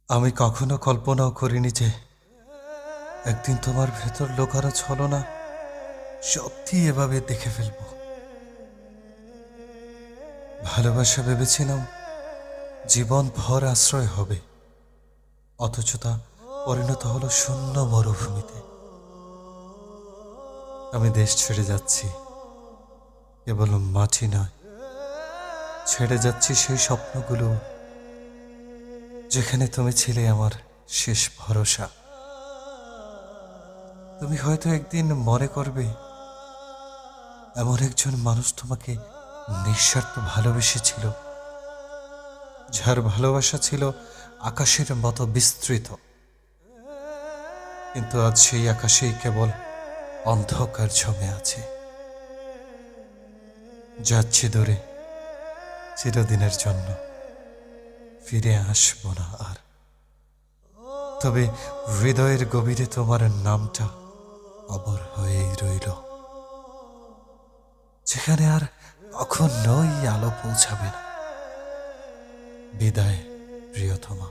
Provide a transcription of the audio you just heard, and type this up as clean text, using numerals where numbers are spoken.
আমি কখনো কল্পনাও করিনি যে একদিন তোমার ভেতর লুকানো ছলনা সত্যি এভাবে দেখে ফেলবো। ভালোবাসা ভেবেছিলাম জীবন ভর আশ্রয় হবে, অথচ তা পরিণত হলো শূন্য মরুভূমিতে। আমি দেশ ছেড়ে যাচ্ছি, কেবল মাটি নয়, ছেড়ে যাচ্ছি সেই স্বপ্নগুলো যেখানে তুমি ছিলে আমার শেষ ভরসা। তুমি হয়তো একদিন মনে করবে এমন একজন মানুষ তোমাকে নিঃস্বার্থ ভালোবেসেছিল, যার ভালোবাসা ছিল আকাশের মতো বিস্তৃত, কিন্তু আজ সেই আকাশেই কেবল অন্ধকার জমে আছে। যাচ্ছি দূরে, চিরদিনের জন্য, ফিরে আসবো না আর। তবে হৃদয়ের গভীরে তোমার নামটা অমর হয়েই রইল, যেখানে আর কখনোই আলো পৌঁছাবে না। বিদায় প্রিয়তমা।